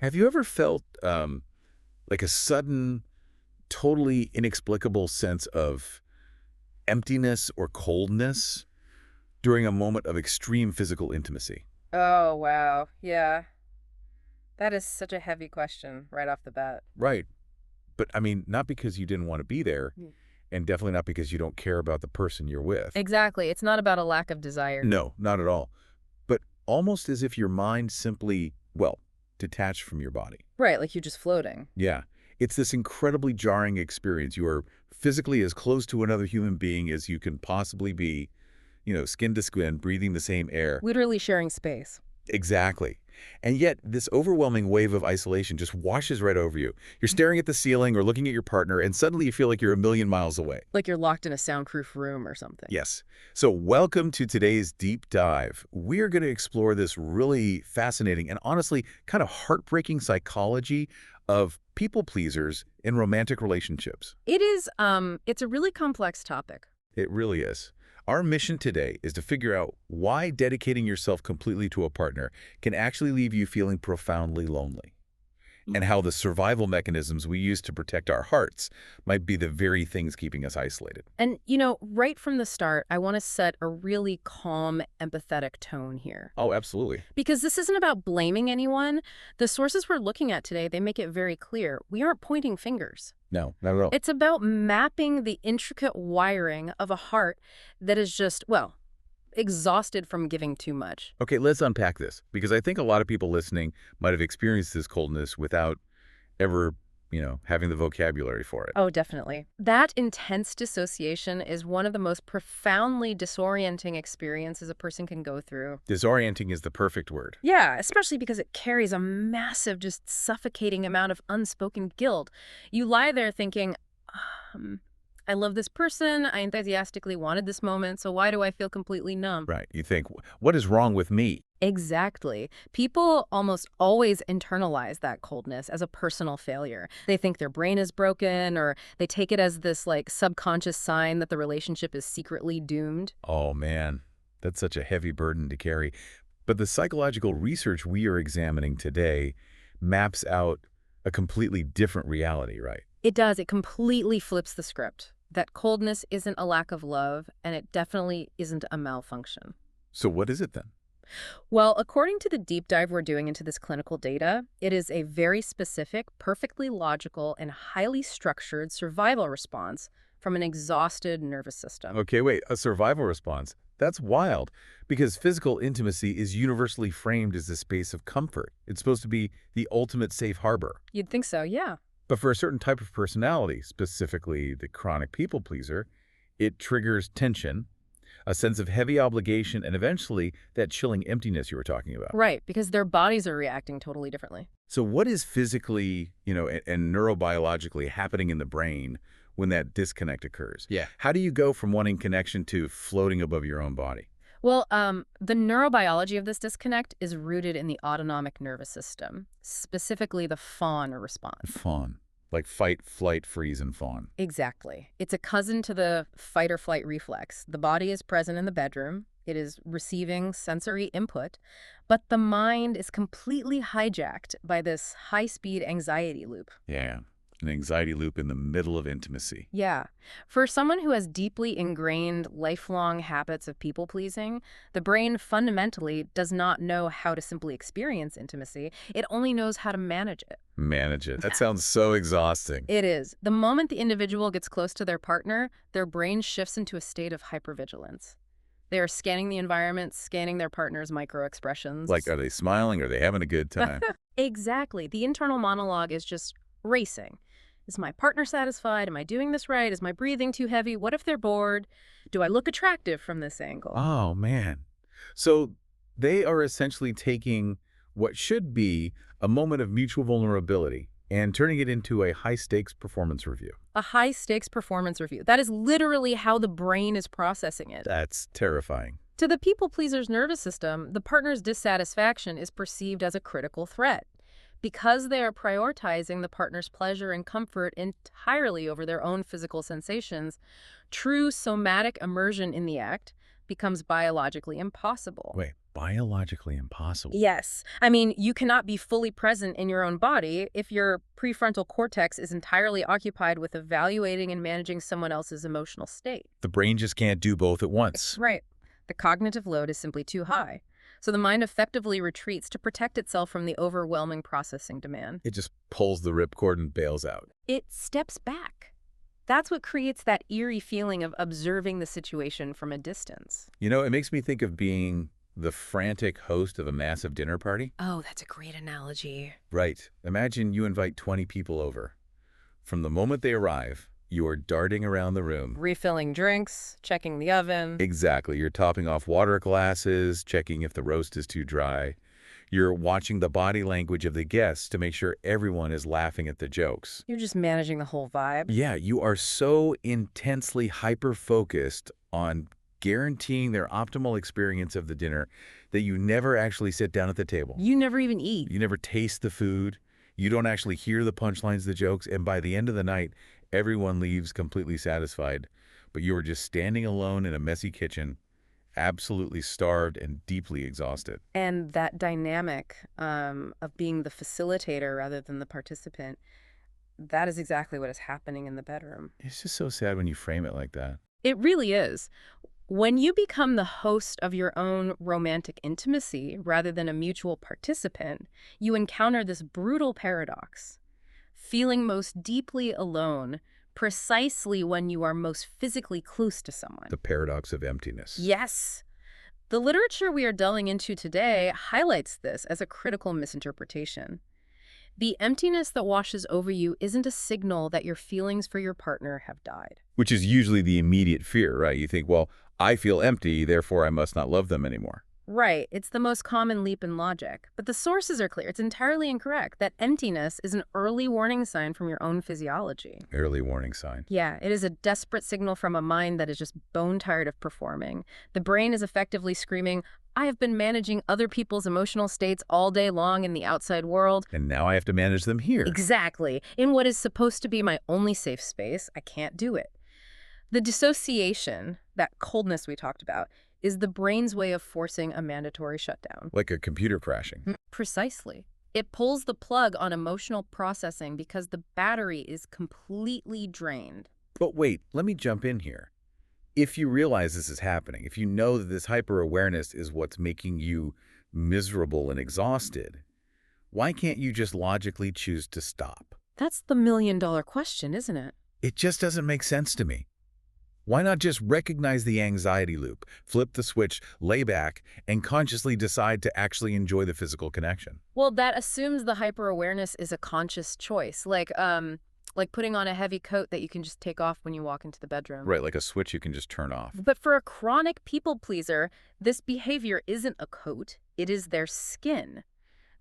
Have you ever felt like a sudden, totally inexplicable sense of emptiness or coldness during a moment of extreme physical intimacy? Oh, wow. Yeah. That is such a heavy question right off the bat. Right. But I mean, not because you didn't want to be there, Mm. and definitely not because you don't care about the person you're with. Exactly. It's not about a lack of desire. No, not at all. But almost as if your mind simply, well, detached from your body. Right, like you're just floating. Yeah. It's this incredibly jarring experience. You are physically as close to another human being as you can possibly be, skin to skin, breathing the same air. Literally sharing space. Exactly. And yet, this overwhelming wave of isolation just washes right over you. You're staring at the ceiling or looking at your partner, and suddenly you feel like you're a million miles away. Like you're locked in a soundproof room or something. Yes. So welcome to today's deep dive. We're going to explore this really fascinating and honestly kind of heartbreaking psychology of people pleasers in romantic relationships. It's a really complex topic. It really is. Our mission today is to figure out why dedicating yourself completely to a partner can actually leave you feeling profoundly lonely, and how the survival mechanisms we use to protect our hearts might be the very things keeping us isolated. And, right from the start, I want to set a really calm, empathetic tone here. Oh, absolutely. Because this isn't about blaming anyone. The sources we're looking at today, they make it very clear. We aren't pointing fingers. No, not at all. It's about mapping the intricate wiring of a heart that is just, well, exhausted from giving too much. Okay, let's unpack this, because I think a lot of people listening might have experienced this coldness without ever, having the vocabulary for it. Oh, definitely. That intense dissociation is one of the most profoundly disorienting experiences a person can go through. Disorienting is the perfect word. Yeah, especially because it carries a massive, just suffocating amount of unspoken guilt. You lie there thinking, I love this person, I enthusiastically wanted this moment, so why do I feel completely numb? Right. You think, what is wrong with me? Exactly. People almost always internalize that coldness as a personal failure. They think their brain is broken, or they take it as this subconscious sign that the relationship is secretly doomed. Oh, man, that's such a heavy burden to carry. But the psychological research we are examining today maps out a completely different reality, right? It does. It completely flips the script. That coldness isn't a lack of love, and it definitely isn't a malfunction. So what is it then? Well, according to the deep dive we're doing into this clinical data, it is a very specific, perfectly logical, and highly structured survival response from an exhausted nervous system. Okay, wait, a survival response. That's wild, because physical intimacy is universally framed as a space of comfort. It's supposed to be the ultimate safe harbor. You'd think so, yeah. But for a certain type of personality, specifically the chronic people pleaser, it triggers tension, a sense of heavy obligation, and eventually that chilling emptiness you were talking about. Right, because their bodies are reacting totally differently. So what is physically, and neurobiologically happening in the brain when that disconnect occurs? Yeah. How do you go from wanting connection to floating above your own body? Well, the neurobiology of this disconnect is rooted in the autonomic nervous system, specifically the fawn response. Fawn. Like fight, flight, freeze, and fawn. Exactly. It's a cousin to the fight or flight reflex. The body is present in the bedroom. It is receiving sensory input, but the mind is completely hijacked by this high-speed anxiety loop. Yeah. An anxiety loop in the middle of intimacy. Yeah. For someone who has deeply ingrained lifelong habits of people-pleasing, the brain fundamentally does not know how to simply experience intimacy. It only knows how to manage it. Manage it. That sounds so exhausting. It is. The moment the individual gets close to their partner, their brain shifts into a state of hypervigilance. They are scanning the environment, scanning their partner's micro-expressions. Like, are they smiling? Are they having a good time? Exactly. The internal monologue is just racing. Is my partner satisfied? Am I doing this right? Is my breathing too heavy? What if they're bored? Do I look attractive from this angle? Oh, man. So they are essentially taking what should be a moment of mutual vulnerability and turning it into a high-stakes performance review. A high-stakes performance review. That is literally how the brain is processing it. That's terrifying. To the people-pleaser's nervous system, the partner's dissatisfaction is perceived as a critical threat. Because they are prioritizing the partner's pleasure and comfort entirely over their own physical sensations, true somatic immersion in the act becomes biologically impossible. Wait, Biologically impossible. Yes. I mean, you cannot be fully present in your own body if your prefrontal cortex is entirely occupied with evaluating and managing someone else's emotional state. The brain just can't do both at once. Right. The cognitive load is simply too high. So the mind effectively retreats to protect itself from the overwhelming processing demand. It just pulls the ripcord and bails out. It steps back. That's what creates that eerie feeling of observing the situation from a distance. You know, it makes me think of being the frantic host of a massive dinner party. Oh, that's a great analogy. Right. Imagine you invite 20 people over. From the moment they arrive, you are darting around the room. Refilling drinks, checking the oven. Exactly. You're topping off water glasses, checking if the roast is too dry. You're watching the body language of the guests to make sure everyone is laughing at the jokes. You're just managing the whole vibe. Yeah, you are so intensely hyper-focused on guaranteeing their optimal experience of the dinner that you never actually sit down at the table. You never even eat. You never taste the food. You don't actually hear the punchlines, the jokes, and by the end of the night, everyone leaves completely satisfied. But you are just standing alone in a messy kitchen, absolutely starved and deeply exhausted. And that dynamic of being the facilitator rather than the participant, that is exactly what is happening in the bedroom. It's just so sad when you frame it like that. It really is. When you become the host of your own romantic intimacy rather than a mutual participant, you encounter this brutal paradox. Feeling most deeply alone precisely when you are most physically close to someone. The paradox of emptiness. Yes. The literature we are delving into today highlights this as a critical misinterpretation. The emptiness that washes over you isn't a signal that your feelings for your partner have died. Which is usually the immediate fear, right? You think, well, I feel empty, therefore I must not love them anymore. Right. It's the most common leap in logic. But the sources are clear. It's entirely incorrect. That emptiness is an early warning sign from your own physiology. Early warning sign. Yeah, it is a desperate signal from a mind that is just bone tired of performing. The brain is effectively screaming, I have been managing other people's emotional states all day long in the outside world. And now I have to manage them here. Exactly. In what is supposed to be my only safe space, I can't do it. The dissociation, that coldness we talked about, is the brain's way of forcing a mandatory shutdown. Like a computer crashing. Precisely. It pulls the plug on emotional processing because the battery is completely drained. But wait, let me jump in here. If you realize this is happening, if you know that this hyper-awareness is what's making you miserable and exhausted, why can't you just logically choose to stop? That's the million-dollar question, isn't it? It just doesn't make sense to me. Why not just recognize the anxiety loop, flip the switch, lay back, and consciously decide to actually enjoy the physical connection? Well, that assumes the hyper-awareness is a conscious choice, like putting on a heavy coat that you can just take off when you walk into the bedroom. Right, like a switch you can just turn off. But for a chronic people pleaser, this behavior isn't a coat, it is their skin.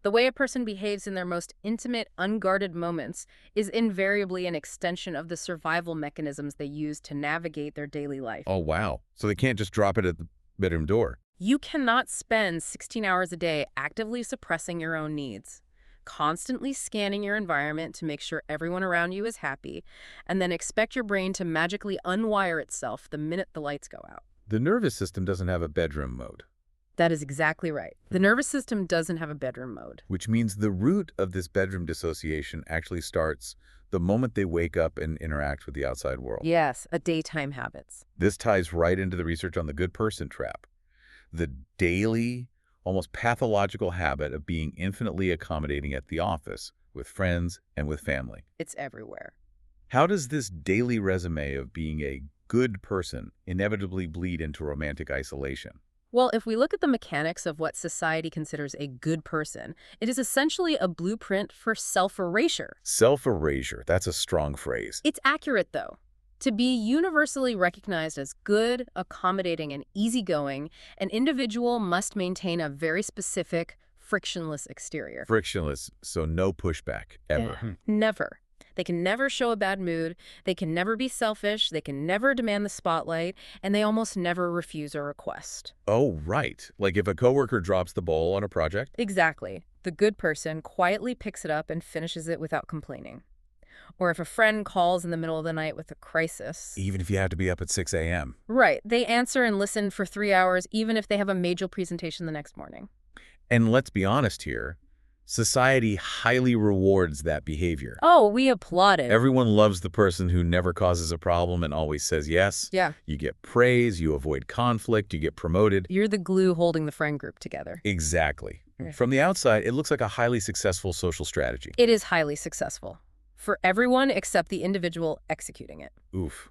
The way a person behaves in their most intimate, unguarded moments is invariably an extension of the survival mechanisms they use to navigate their daily life. Oh, wow. So they can't just drop it at the bedroom door. You cannot spend 16 hours a day actively suppressing your own needs, constantly scanning your environment to make sure everyone around you is happy, and then expect your brain to magically unwire itself the minute the lights go out. The nervous system doesn't have a bedroom mode. That is exactly right. The nervous system doesn't have a bedroom mode. Which means the root of this bedroom dissociation actually starts the moment they wake up and interact with the outside world. Yes, a daytime habits. This ties right into the research on the good person trap. The daily, almost pathological habit of being infinitely accommodating at the office, with friends and with family. It's everywhere. How does this daily resume of being a good person inevitably bleed into romantic isolation? Well, if we look at the mechanics of what society considers a good person, it is essentially a blueprint for self-erasure. Self-erasure, that's a strong phrase. It's accurate, though. To be universally recognized as good, accommodating, and easygoing, an individual must maintain a very specific, frictionless exterior. Frictionless, so no pushback, ever. Never. They can never show a bad mood, they can never be selfish, they can never demand the spotlight, and they almost never refuse a request. Oh, right. Like if a coworker drops the ball on a project? Exactly. The good person quietly picks it up and finishes it without complaining. Or if a friend calls in the middle of the night with a crisis. Even if you have to be up at 6 a.m. Right. They answer and listen for 3 hours, even if they have a major presentation the next morning. And let's be honest here, society highly rewards that behavior. Oh, we applaud it. Everyone loves the person who never causes a problem and always says yes. Yeah. You get praise, you avoid conflict, you get promoted. You're the glue holding the friend group together. Exactly. Yeah. From the outside, it looks like a highly successful social strategy. It is highly successful for everyone except the individual executing it. Oof,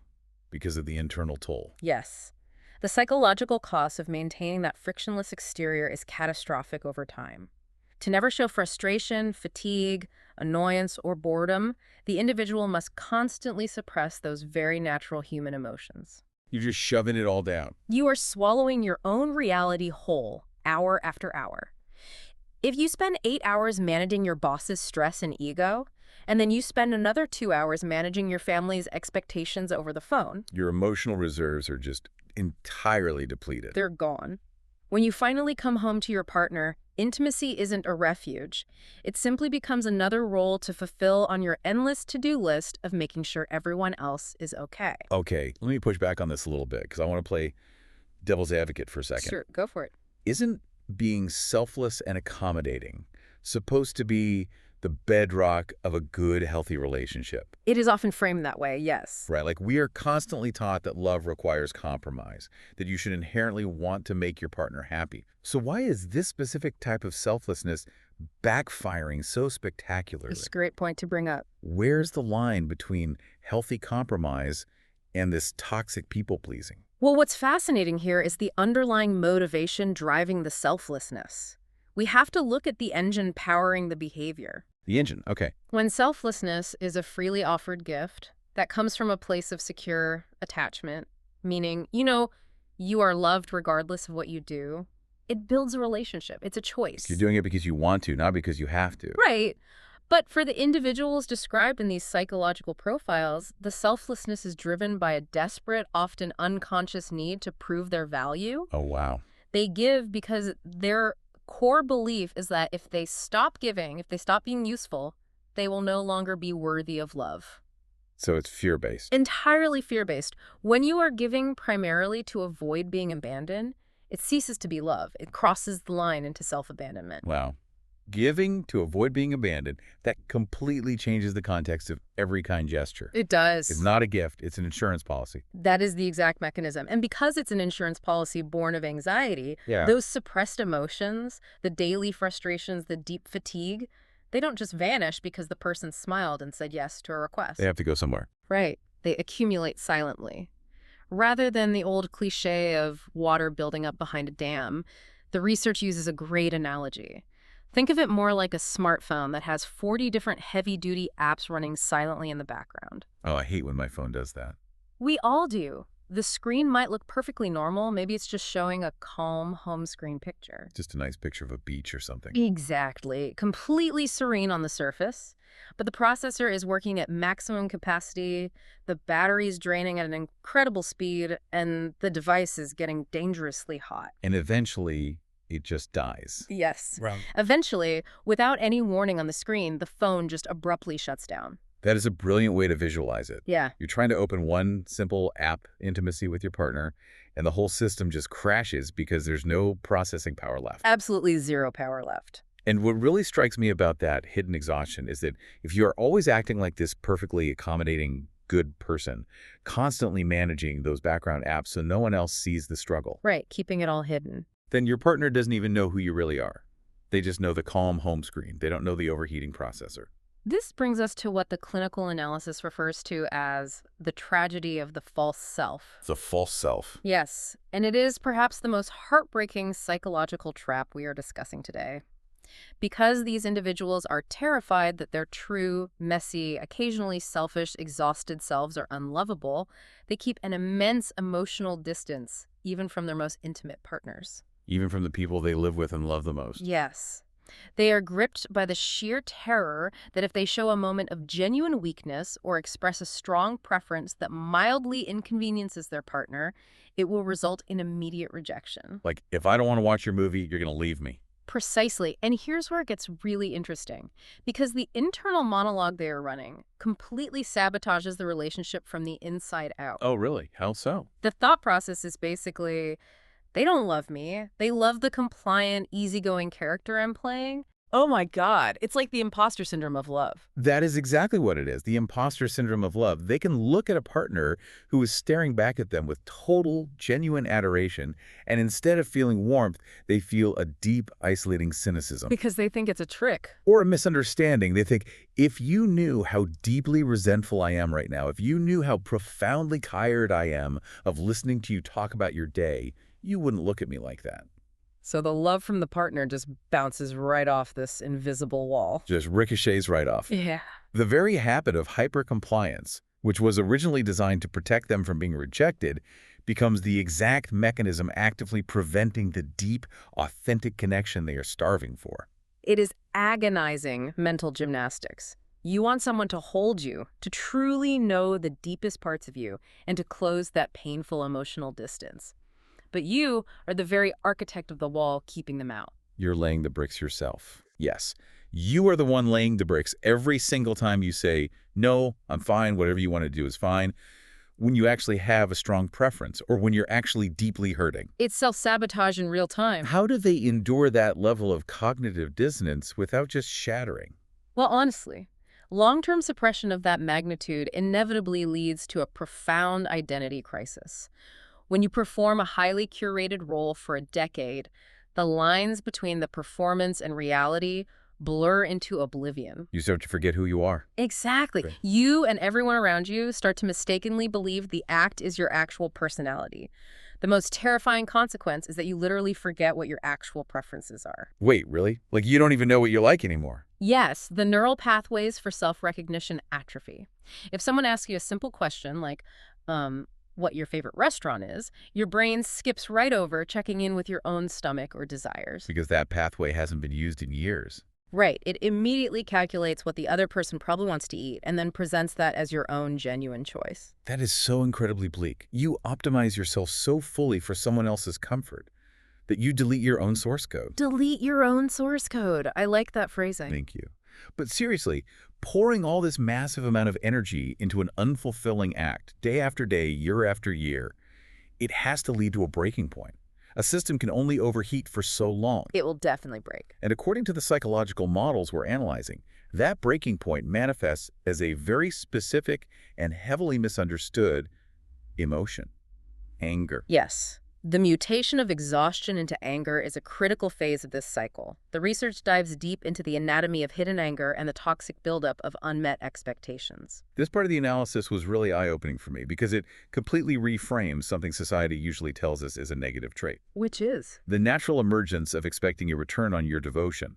because of the internal toll. Yes. The psychological cost of maintaining that frictionless exterior is catastrophic over time. To never show frustration, fatigue, annoyance, or boredom, the individual must constantly suppress those very natural human emotions. You're just shoving it all down. You are swallowing your own reality whole, hour after hour. If you spend 8 hours managing your boss's stress and ego, and then you spend another 2 hours managing your family's expectations over the phone, Your emotional reserves are just entirely depleted. they're gone. When you finally come home to your partner, intimacy isn't a refuge. It simply becomes another role to fulfill on your endless to-do list of making sure everyone else is okay. Okay, let me push back on this a little bit because I want to play devil's advocate for a second. Sure, go for it. Isn't being selfless and accommodating supposed to be the bedrock of a good, healthy relationship? It is often framed that way, yes. Right, like we are constantly taught that love requires compromise, that you should inherently want to make your partner happy. So why is this specific type of selflessness backfiring so spectacularly? It's a great point to bring up. Where's the line between healthy compromise and this toxic people-pleasing? Well, what's fascinating here is the underlying motivation driving the selflessness. We have to look at the engine powering the behavior. The engine, okay. When selflessness is a freely offered gift that comes from a place of secure attachment, meaning, you are loved regardless of what you do, it builds a relationship. It's a choice. You're doing it because you want to, not because you have to. Right. But for the individuals described in these psychological profiles, the selflessness is driven by a desperate, often unconscious need to prove their value. Oh, wow. They give because their core belief is that if they stop giving, if they stop being useful, they will no longer be worthy of love. So it's fear-based. Entirely fear-based. When you are giving primarily to avoid being abandoned, it ceases to be love. It crosses the line into self-abandonment. Wow. Giving to avoid being abandoned, that completely changes the context of every kind gesture. It does. It's not a gift, it's an insurance policy. That is the exact mechanism. And because it's an insurance policy born of anxiety, Yeah. those suppressed emotions, the daily frustrations, the deep fatigue, they don't just vanish because the person smiled and said yes to a request. They have to go somewhere. Right. They accumulate silently. Rather than the old cliche of water building up behind a dam, the research uses a great analogy. Think of it more like a smartphone that has 40 different heavy-duty apps running silently in the background. Oh, I hate when my phone does that. We all do. The screen might look perfectly normal. Maybe it's just showing a calm home screen picture. Just a nice picture of a beach or something. Exactly. Completely serene on the surface. But the processor is working at maximum capacity, the battery's draining at an incredible speed, and the device is getting dangerously hot. And eventually, it just dies. Yes. Wow. Eventually, without any warning on the screen, the phone just abruptly shuts down. That is a brilliant way to visualize it. Yeah. You're trying to open one simple app intimacy with your partner, and the whole system just crashes because there's no processing power left. Absolutely zero power left. And what really strikes me about that hidden exhaustion is that if you are always acting like this perfectly accommodating, good person, constantly managing those background apps so no one else sees the struggle, Right, keeping it all hidden. then your partner doesn't even know who you really are. They just know the calm home screen. They don't know the overheating processor. This brings us to what the clinical analysis refers to as the tragedy of the false self. The false self. Yes, and it is perhaps the most heartbreaking psychological trap we are discussing today. Because these individuals are terrified that their true, messy, occasionally selfish, exhausted selves are unlovable, they keep an immense emotional distance, even from their most intimate partners. Even from the people they live with and love the most. Yes. They are gripped by the sheer terror that if they show a moment of genuine weakness or express a strong preference that mildly inconveniences their partner, it will result in immediate rejection. Like, if I don't want to watch your movie, you're going to leave me. Precisely. And here's where it gets really interesting. Because the internal monologue they are running completely sabotages the relationship from the inside out. Oh, really? How so? The thought process is basically, they don't love me. They love the compliant, easygoing character I'm playing. Oh my God. It's like the imposter syndrome of love. That is exactly what it is, the imposter syndrome of love. They can look at a partner who is staring back at them with total, genuine adoration, and instead of feeling warmth, they feel a deep, isolating cynicism. Because they think it's a trick. Or a misunderstanding. They think, if you knew how deeply resentful I am right now, if you knew how profoundly tired I am of listening to you talk about your day, you wouldn't look at me like that. So the love from the partner just bounces right off this invisible wall. Just ricochets right off. Yeah. The very habit of hypercompliance, which was originally designed to protect them from being rejected, becomes the exact mechanism actively preventing the deep, authentic connection they are starving for. It is agonizing mental gymnastics. You want someone to hold you, to truly know the deepest parts of you, and to close that painful emotional distance. But you are the very architect of the wall keeping them out. You're laying the bricks yourself. Yes, you are the one laying the bricks every single time you say, no, I'm fine, whatever you want to do is fine, when you actually have a strong preference or when you're actually deeply hurting. It's self-sabotage in real time. How do they endure that level of cognitive dissonance without just shattering? Well, honestly, long-term suppression of that magnitude inevitably leads to a profound identity crisis. When you perform a highly curated role for a decade, the lines between the performance and reality blur into oblivion. You start to forget who you are. Exactly. Right. You and everyone around you start to mistakenly believe the act is your actual personality. The most terrifying consequence is that you literally forget what your actual preferences are. Wait, really? Like you don't even know what you like anymore? Yes, the neural pathways for self-recognition atrophy. If someone asks you a simple question like, what your favorite restaurant is, your brain skips right over checking in with your own stomach or desires. Because that pathway hasn't been used in years. Right. It immediately calculates what the other person probably wants to eat and then presents that as your own genuine choice. That is so incredibly bleak. You optimize yourself so fully for someone else's comfort that you delete your own source code. Delete your own source code. I like that phrasing. Thank you. But seriously, pouring all this massive amount of energy into an unfulfilling act, day after day, year after year, it has to lead to a breaking point. A system can only overheat for so long. It will definitely break. And according to the psychological models we're analyzing, that breaking point manifests as a very specific and heavily misunderstood emotion: anger. Yes. The mutation of exhaustion into anger is a critical phase of this cycle. The research dives deep into the anatomy of hidden anger and the toxic buildup of unmet expectations. This part of the analysis was really eye-opening for me because it completely reframes something society usually tells us is a negative trait. Which is? The natural emergence of expecting a return on your devotion.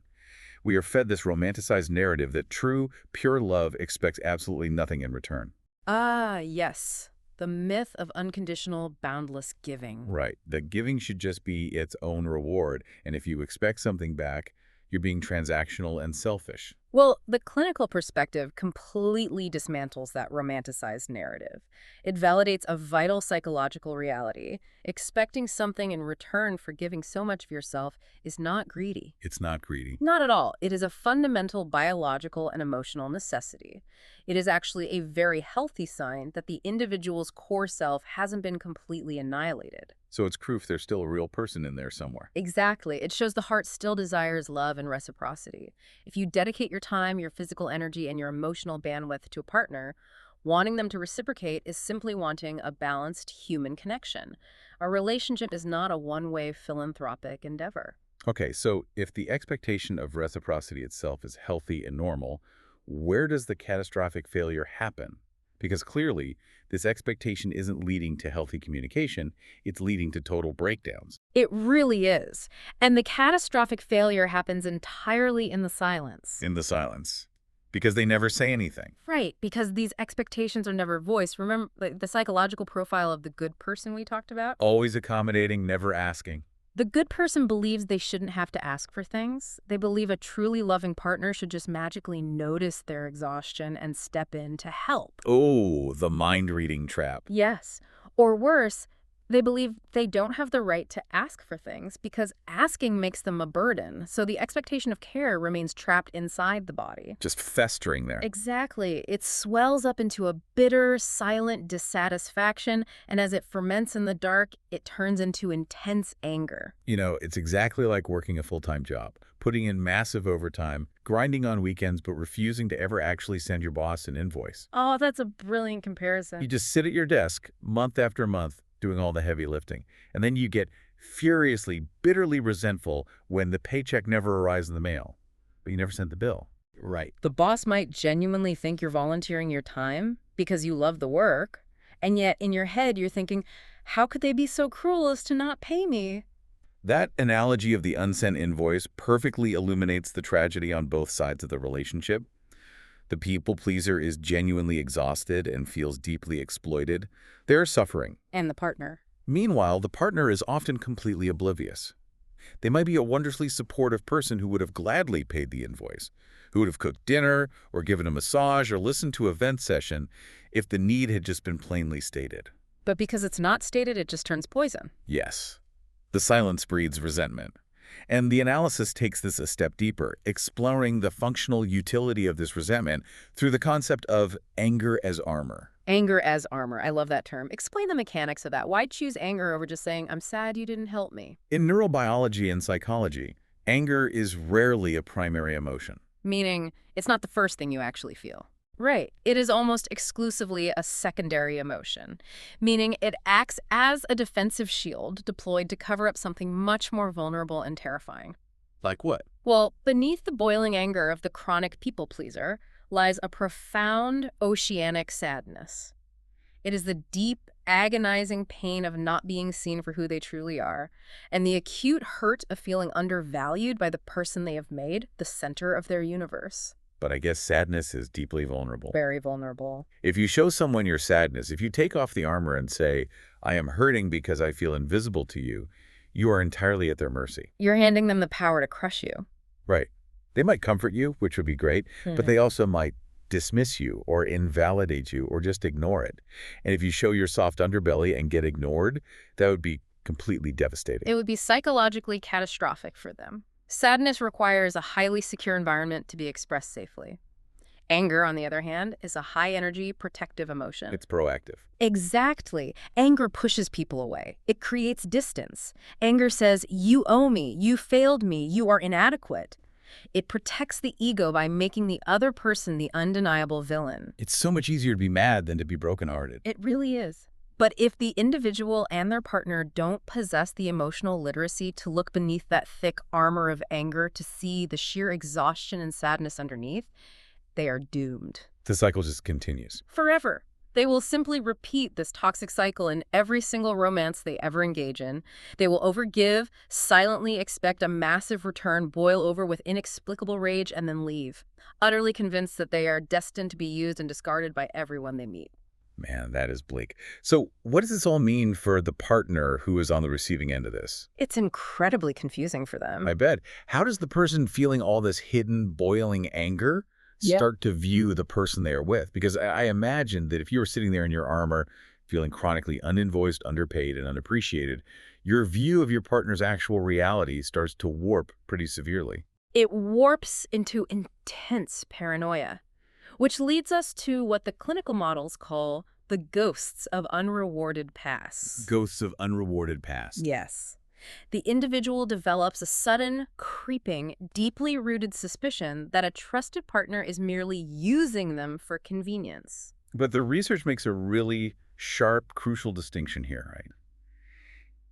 We are fed this romanticized narrative that true, pure love expects absolutely nothing in return. Ah, yes. The myth of unconditional, boundless giving. Right. That giving should just be its own reward, and if you expect something back, you're being transactional and selfish. Well, the clinical perspective completely dismantles that romanticized narrative. It validates a vital psychological reality. Expecting something in return for giving so much of yourself is not greedy. It's not greedy. Not at all. It is a fundamental biological and emotional necessity. It is actually a very healthy sign that the individual's core self hasn't been completely annihilated. So it's proof there's still a real person in there somewhere. Exactly. It shows the heart still desires love and reciprocity. If you dedicate your time, your physical energy, and your emotional bandwidth to a partner, wanting them to reciprocate is simply wanting a balanced human connection. A relationship is not a one-way philanthropic endeavor. Okay, so if the expectation of reciprocity itself is healthy and normal, where does the catastrophic failure happen? Because clearly, this expectation isn't leading to healthy communication, it's leading to total breakdowns. It really is. And the catastrophic failure happens entirely in the silence. In the silence. Because they never say anything. Right, because these expectations are never voiced. Remember the psychological profile of the good person we talked about? Always accommodating, never asking. The good person believes they shouldn't have to ask for things. They believe a truly loving partner should just magically notice their exhaustion and step in to help. Oh, the mind-reading trap. Yes. Or worse, They believe they don't have the right to ask for things because asking makes them a burden, so the expectation of care remains trapped inside the body. Just festering there. Exactly. It swells up into a bitter, silent dissatisfaction, and as it ferments in the dark, it turns into intense anger. You know, it's exactly like working a full-time job, putting in massive overtime, grinding on weekends, but refusing to ever actually send your boss an invoice. Oh, that's a brilliant You comparison. just sit at your desk month after month doing all the heavy lifting, and then you get furiously, bitterly resentful when the paycheck never arrives in the mail, but you never sent the bill. Right. The boss might genuinely think you're volunteering your time because you love the work, and yet in your head you're thinking, how could they be so cruel as to not pay me? That analogy of the unsent invoice perfectly illuminates the tragedy on both sides of the relationship. The people pleaser is genuinely exhausted and feels deeply exploited. They're suffering. And the partner. Meanwhile, the partner is often completely oblivious. They might be a wonderfully supportive person who would have gladly paid the invoice, who would have cooked dinner or given a massage or listened to a vent session if the need had just been plainly stated. But because it's not stated, it just turns poison. Yes. The silence breeds resentment. And the analysis takes this a step deeper, exploring the functional utility of this resentment through the concept of anger as armor. Anger as armor. I love that term. Explain the mechanics of that. Why choose anger over just saying, I'm sad you didn't help me? In neurobiology and psychology, anger is rarely a primary emotion. Meaning, it's not the first thing you actually feel. Right. It is almost exclusively a secondary emotion, meaning it acts as a defensive shield deployed to cover up something much more vulnerable and terrifying. Like what? Well, beneath the boiling anger of the chronic people pleaser lies a profound oceanic sadness. It is the deep, agonizing pain of not being seen for who they truly are, and the acute hurt of feeling undervalued by the person they have made the center of their universe. But I guess sadness is deeply vulnerable. Very vulnerable. If you show someone your sadness, if you take off the armor and say, I am hurting because I feel invisible to you, you are entirely at their mercy. You're handing them the power to crush you. Right. They might comfort you, which would be great, but they also might dismiss you or invalidate you or just ignore it. And if you show your soft underbelly and get ignored, that would be completely devastating. It would be psychologically catastrophic for them. Sadness requires a highly secure environment to be expressed safely. Anger, on the other hand, is a high-energy, protective emotion. It's proactive. Exactly. Anger pushes people away. It creates distance. Anger says, you owe me, you failed me, you are inadequate. It protects the ego by making the other person the undeniable villain. It's so much easier to be mad than to be brokenhearted. It really is. But if the individual and their partner don't possess the emotional literacy to look beneath that thick armor of anger to see the sheer exhaustion and sadness underneath, they are doomed. The cycle just continues. Forever. They will simply repeat this toxic cycle in every single romance they ever engage in. They will overgive, silently expect a massive return, boil over with inexplicable rage, and then leave, utterly convinced that they are destined to be used and discarded by everyone they meet. Man, that is bleak. So what does this all mean for the partner who is on the receiving end of this? It's incredibly confusing for them. I bet. How does the person feeling all this hidden, boiling anger start to view the person they are with? Because I imagine that if you were sitting there in your armor, feeling chronically uninvoiced, underpaid, and unappreciated, your view of your partner's actual reality starts to warp pretty severely. It warps into intense paranoia, which leads us to what the clinical models call the ghosts of unrewarded past. Ghosts of unrewarded past. Yes. The individual develops a sudden, creeping, deeply rooted suspicion that a trusted partner is merely using them for convenience. But the research makes a really sharp, crucial distinction here, right?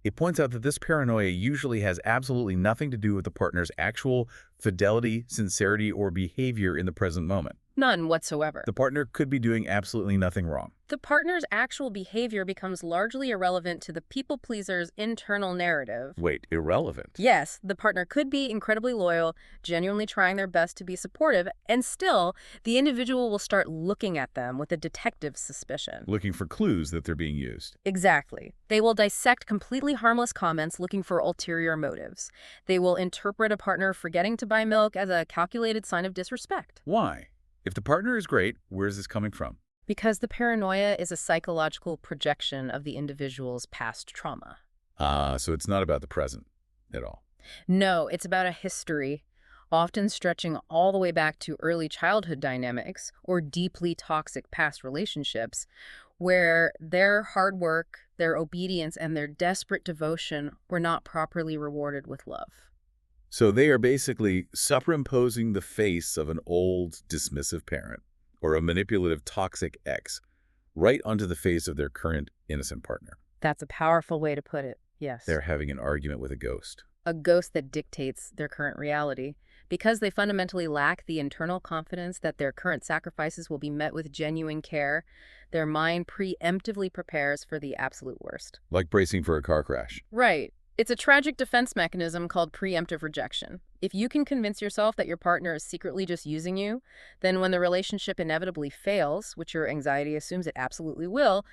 It points out that this paranoia usually has absolutely nothing to do with the partner's actual fidelity, sincerity, or behavior in the present moment. None whatsoever. The partner could be doing absolutely nothing wrong. The partner's actual behavior becomes largely irrelevant to the people pleaser's internal narrative. Wait, irrelevant? Yes, the partner could be incredibly loyal, genuinely trying their best to be supportive, and still, the individual will start looking at them with a detective suspicion. Looking for clues that they're being used. Exactly. They will dissect completely harmless comments looking for ulterior motives. They will interpret a partner forgetting to buy milk as a calculated sign of disrespect. Why? If the partner is great, where is this coming from? Because the paranoia is a psychological projection of the individual's past trauma. So it's not about the present at all. No, it's about a history, often stretching all the way back to early childhood dynamics or deeply toxic past relationships, where their hard work, their obedience, and their desperate devotion were not properly rewarded with love. So they are basically superimposing the face of an old, dismissive parent or a manipulative, toxic ex right onto the face of their current innocent partner. That's a powerful way to put it, yes. They're having an argument with a ghost. A ghost that dictates their current reality. Because they fundamentally lack the internal confidence that their current sacrifices will be met with genuine care, their mind preemptively prepares for the absolute worst. Like bracing for a car crash. Right. It's a tragic defense mechanism called preemptive rejection. If you can convince yourself that your partner is secretly just using you, then when the relationship inevitably fails, which your anxiety assumes it absolutely will,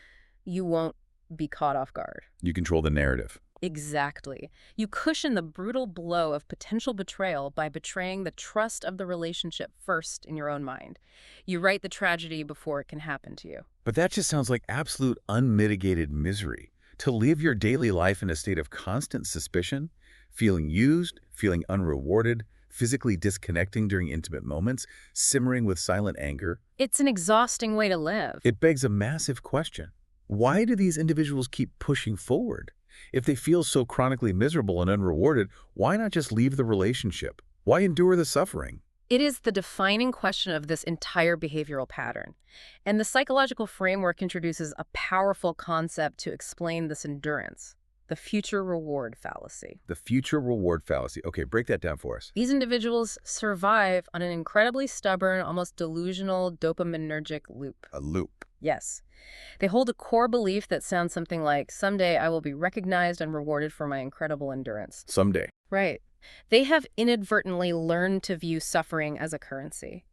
you won't be caught off guard. You control the narrative. Exactly. You cushion the brutal blow of potential betrayal by betraying the trust of the relationship first in your own mind. You write the tragedy before it can happen to you. But that just sounds like absolute unmitigated misery. To live your daily life in a state of constant suspicion, feeling used, feeling unrewarded, physically disconnecting during intimate moments, simmering with silent anger. It's an exhausting way to live. It begs a massive question. Why do these individuals keep pushing forward? If they feel so chronically miserable and unrewarded, why not just leave the relationship? Why endure the suffering? It is the defining question of this entire behavioral pattern. And the psychological framework introduces a powerful concept to explain this endurance: the future reward fallacy. The future reward fallacy. Okay, break that down for us. These individuals survive on an incredibly stubborn, almost delusional dopaminergic loop. A loop. Yes. They hold a core belief that sounds something like, someday I will be recognized and rewarded for my incredible endurance. Someday. Right. They have inadvertently learned to view suffering as a currency.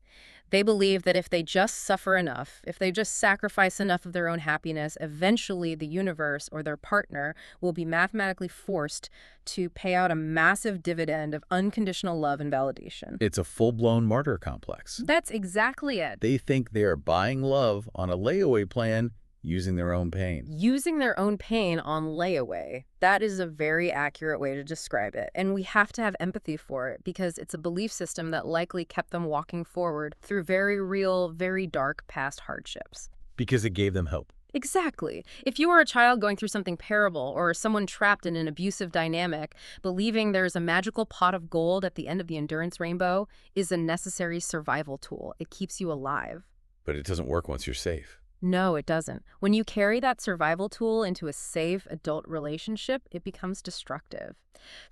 They believe that if they just suffer enough, if they just sacrifice enough of their own happiness, eventually the universe or their partner will be mathematically forced to pay out a massive dividend of unconditional love and validation. It's a full-blown martyr complex. That's exactly it. They think they are buying love on a layaway plan using their own pain. Using their own pain on layaway. That is a very accurate way to describe it. And we have to have empathy for it because it's a belief system that likely kept them walking forward through very real, very dark past hardships. Because it gave them hope. Exactly. If you are a child going through something terrible or someone trapped in an abusive dynamic, believing there's a magical pot of gold at the end of the endurance rainbow is a necessary survival tool. It keeps you alive. But it doesn't work once you're safe. No, it doesn't. When you carry that survival tool into a safe adult relationship, it becomes destructive.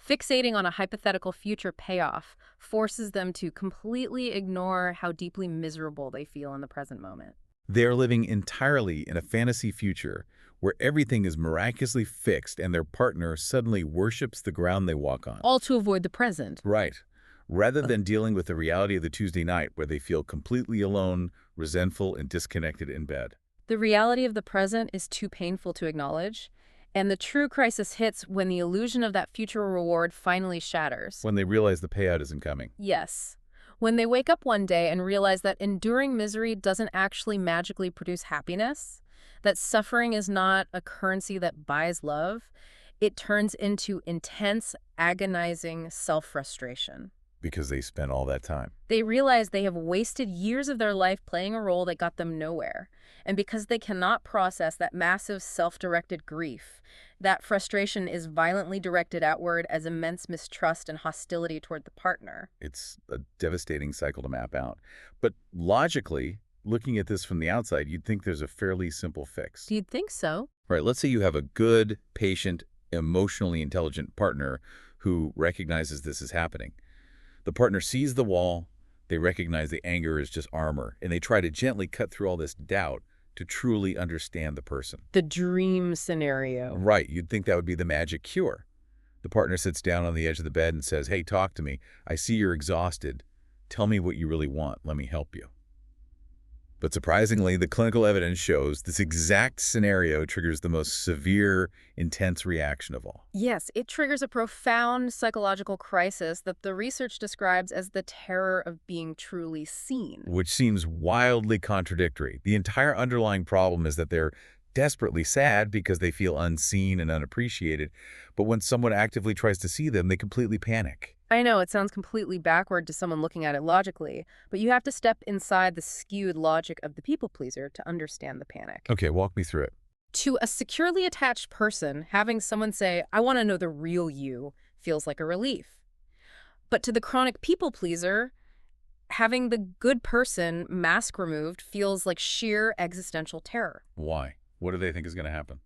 Fixating on a hypothetical future payoff forces them to completely ignore how deeply miserable they feel in the present moment. They're living entirely in a fantasy future where everything is miraculously fixed and their partner suddenly worships the ground they walk on. All to avoid the present. Right. Rather than dealing with the reality of the Tuesday night where they feel completely alone, resentful, and disconnected in bed. The reality of the present is too painful to acknowledge, and the true crisis hits when the illusion of that future reward finally shatters. When they realize the payout isn't coming. Yes. When they wake up one day and realize that enduring misery doesn't actually magically produce happiness, that suffering is not a currency that buys love, it turns into intense, agonizing self-frustration. Because they spent all that time. They realize they have wasted years of their life playing a role that got them nowhere. And because they cannot process that massive self-directed grief, that frustration is violently directed outward as immense mistrust and hostility toward the partner. It's a devastating cycle to map out. But logically, looking at this from the outside, you'd think there's a fairly simple fix. You'd think so. Right, let's say you have a good, patient, emotionally intelligent partner who recognizes this is happening. The partner sees the wall, they recognize the anger is just armor, and they try to gently cut through all this doubt to truly understand the person. The dream scenario. Right, you'd think that would be the magic cure. The partner sits down on the edge of the bed and says, "Hey, talk to me. I see you're exhausted. Tell me what you really want. Let me help you." But surprisingly, the clinical evidence shows this exact scenario triggers the most severe, intense reaction of all, Yes, it triggers a profound psychological crisis that the research describes as the terror of being truly seen. which seems wildly contradictory. The entire underlying problem is that they're desperately sad because they feel unseen and unappreciated, but when someone actively tries to see them, they completely panic. I know it sounds completely backward to someone looking at it logically, but you have to step inside the skewed logic of the people pleaser to understand the panic. Okay, walk me through it. To a securely attached person, having someone say, "I want to know the real you," feels like a relief. But to the chronic people pleaser, having the good person mask removed feels like sheer existential terror. Why? What do they think is going to happen?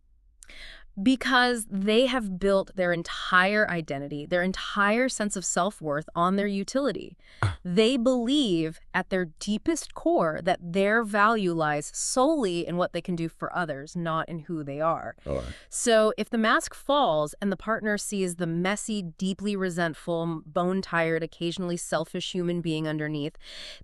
Because they have built their entire identity, their entire sense of self-worth on their utility. They believe at their deepest core that their value lies solely in what they can do for others, not in who they are. All right. So if the mask falls and the partner sees the messy, deeply resentful, bone-tired, occasionally selfish human being underneath,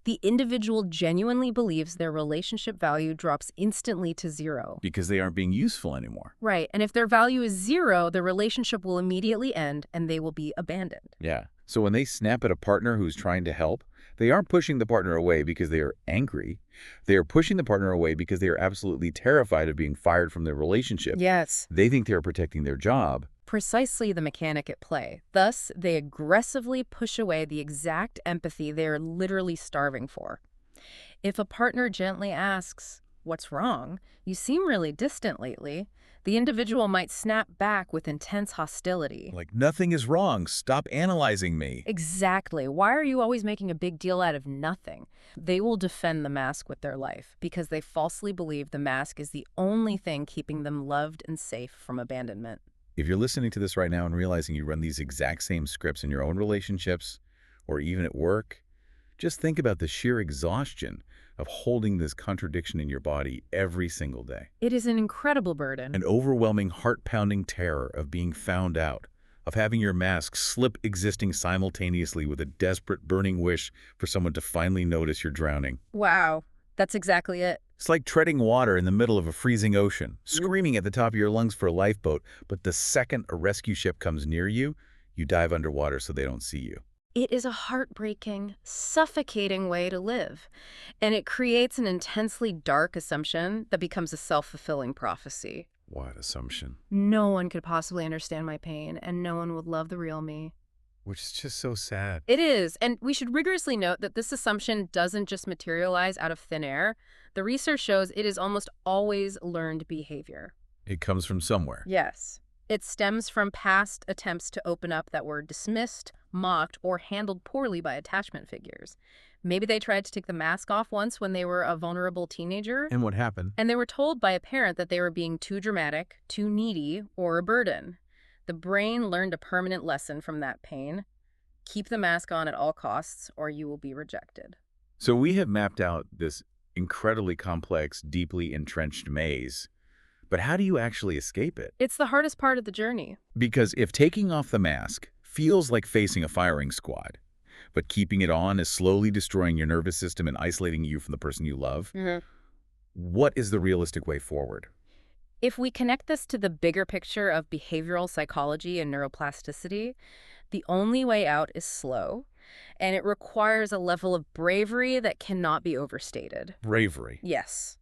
the individual genuinely believes their relationship value drops instantly to zero. Because they aren't being useful anymore. Right, and if their value is zero, the relationship will immediately end and they will be abandoned. Yeah. So when they snap at a partner who's trying to help, they aren't pushing the partner away because they are angry. They are pushing the partner away because they are absolutely terrified of being fired from their relationship. Yes. They think they are protecting their job. Precisely the mechanic at play. Thus, they aggressively push away the exact empathy they are literally starving for. If a partner gently asks, "What's wrong? You seem really distant lately," the individual might snap back with intense hostility. Like, nothing is wrong. Stop analyzing me. Exactly. Why are you always making a big deal out of nothing? They will defend the mask with their life because they falsely believe the mask is the only thing keeping them loved and safe from abandonment. If you're listening to this right now and realizing you run these exact same scripts in your own relationships or even at work, just think about the sheer exhaustion of holding this contradiction in your body every single day. It is an incredible burden. An overwhelming, heart-pounding terror of being found out, of having your mask slip existing simultaneously with a desperate, burning wish for someone to finally notice you're drowning. Wow, that's exactly it. It's like treading water in the middle of a freezing ocean, screaming at the top of your lungs for a lifeboat, but the second a rescue ship comes near you, you dive underwater so they don't see you. It is a heartbreaking, suffocating way to live, and it creates an intensely dark assumption that becomes a self-fulfilling prophecy. What assumption? No one could possibly understand my pain, and no one would love the real me. Which is just so sad. It is, and we should rigorously note that this assumption doesn't just materialize out of thin air. The research shows it is almost always learned behavior. It comes from somewhere. Yes. It stems from past attempts to open up that were dismissed, mocked, or handled poorly by attachment figures. Maybe they tried to take the mask off once when they were a vulnerable teenager, And what happened? and they were told by a parent that they were being too dramatic, too needy, or a burden. The brain learned a permanent lesson from that pain. Keep the mask on at all costs, or you will be rejected. So we have mapped out this incredibly complex, deeply entrenched maze. But how do you actually escape it? It's the hardest part of the journey. Because if taking off the mask feels like facing a firing squad, but keeping it on is slowly destroying your nervous system and isolating you from the person you love, what is the realistic way forward? If we connect this to the bigger picture of behavioral psychology and neuroplasticity, the only way out is slow, and it requires a level of bravery that cannot be overstated. Bravery. Yes.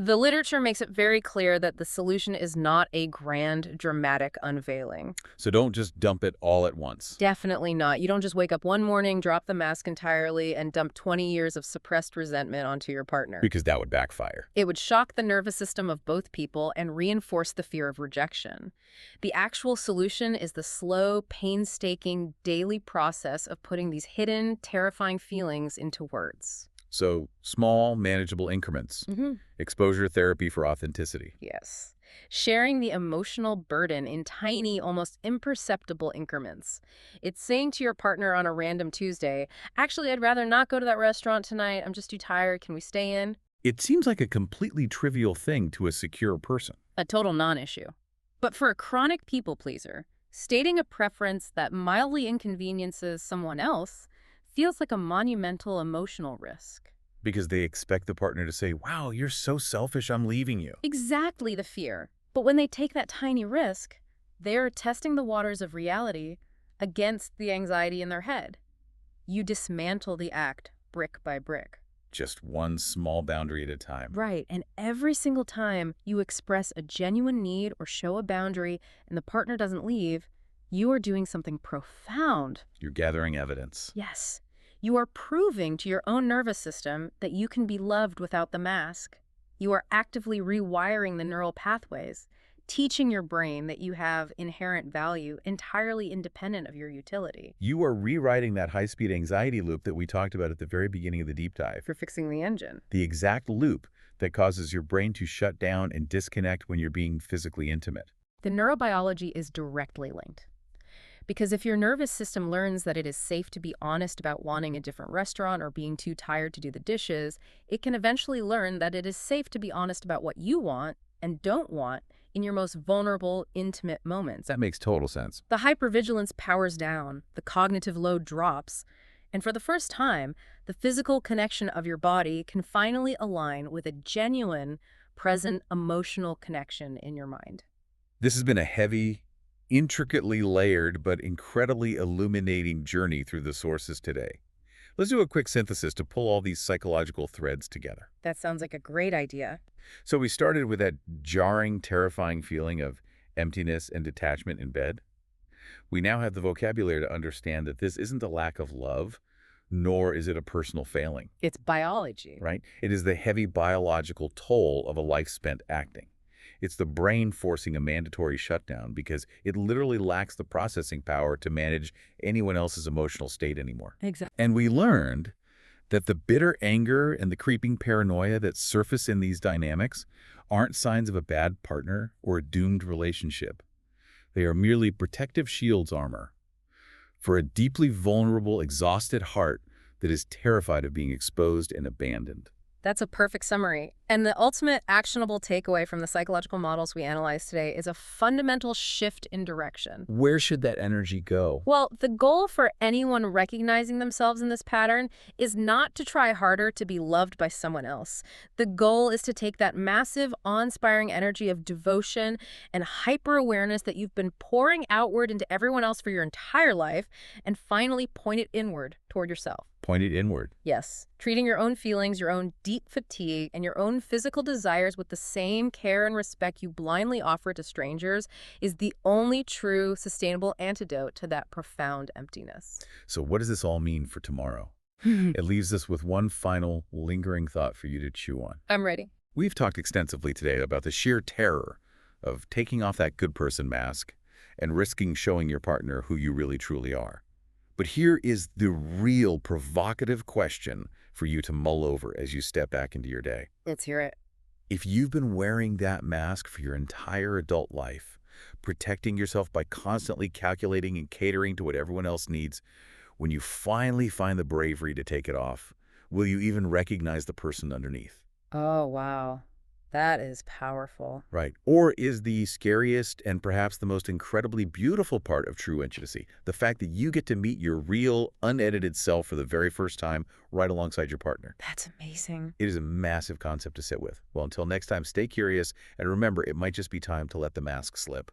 The literature makes it very clear that the solution is not a grand, dramatic unveiling. So don't just dump it all at once. Definitely not. You don't just wake up one morning, drop the mask entirely, and dump 20 years of suppressed resentment onto your partner. Because that would backfire. It would shock the nervous system of both people and reinforce the fear of rejection. The actual solution is the slow, painstaking, daily process of putting these hidden, terrifying feelings into words. So small, manageable increments. Exposure therapy for authenticity. Yes. Sharing the emotional burden in tiny, almost imperceptible increments. It's saying to your partner on a random Tuesday, "Actually, I'd rather not go to that restaurant tonight. I'm just too tired. Can we stay in?" It seems like a completely trivial thing to a secure person. A total non-issue. But for a chronic people pleaser, stating a preference that mildly inconveniences someone else feels like a monumental emotional risk. Because they expect the partner to say, wow, you're so selfish, I'm leaving you. Exactly the fear. But when they take that tiny risk, they're testing the waters of reality against the anxiety in their head. You dismantle the act brick by brick. Just one small boundary at a time. Right, and every single time you express a genuine need or show a boundary and the partner doesn't leave, you are doing something profound. You're gathering evidence. Yes, you are proving to your own nervous system that you can be loved without the mask. You are actively rewiring the neural pathways, teaching your brain that you have inherent value entirely independent of your utility. You are rewriting that high-speed anxiety loop that we talked about at the very beginning of the deep dive. For fixing the engine. The exact loop that causes your brain to shut down and disconnect when you're being physically intimate. The neurobiology is directly linked. Because if your nervous system learns that it is safe to be honest about wanting a different restaurant or being too tired to do the dishes, it can eventually learn that it is safe to be honest about what you want and don't want in your most vulnerable, intimate moments. That makes total sense. The hypervigilance powers down, the cognitive load drops, and for the first time, the physical connection of your body can finally align with a genuine, present emotional connection in your mind. This has been a heavy, intricately layered, but incredibly illuminating journey through the sources today. Let's do a quick synthesis to pull all these psychological threads together. That sounds like a great idea. So we started with that jarring, terrifying feeling of emptiness and detachment in bed. We now have the vocabulary to understand that this isn't a lack of love, nor is it a personal failing, It's biology. right? It is the heavy biological toll of a life spent acting. It's the brain forcing a mandatory shutdown because it literally lacks the processing power to manage anyone else's emotional state anymore. Exactly. And we learned that the bitter anger and the creeping paranoia that surface in these dynamics aren't signs of a bad partner or a doomed relationship. They are merely protective shields armor for a deeply vulnerable, exhausted heart that is terrified of being exposed and abandoned. That's a perfect summary. And the ultimate actionable takeaway from the psychological models we analyzed today is a fundamental shift in direction. Where should that energy go? Well, the goal for anyone recognizing themselves in this pattern is not to try harder to be loved by someone else. The goal is to take that massive, awe-inspiring energy of devotion and hyper-awareness that you've been pouring outward into everyone else for your entire life and finally point it inward toward yourself. Point it inward. Yes, treating your own feelings, your own deep fatigue, and your own physical desires with the same care and respect you blindly offer to strangers is the only true, sustainable antidote to that profound emptiness. So what does this all mean for tomorrow? It leaves us with one final, lingering thought for you to chew on. I'm ready. We've talked extensively today about the sheer terror of taking off that good person mask and risking showing your partner who you really truly are. But here is the real provocative question for you to mull over as you step back into your day. Let's hear it. If you've been wearing that mask for your entire adult life, protecting yourself by constantly calculating and catering to what everyone else needs, when you finally find the bravery to take it off, will you even recognize the person underneath? Oh, wow. That is powerful. Right. Or is the scariest and perhaps the most incredibly beautiful part of true intimacy the fact that you get to meet your real, unedited self for the very first time right alongside your partner? That's amazing. It is a massive concept to sit with. Well, until next time, stay curious, and remember, it might just be time to let the mask slip.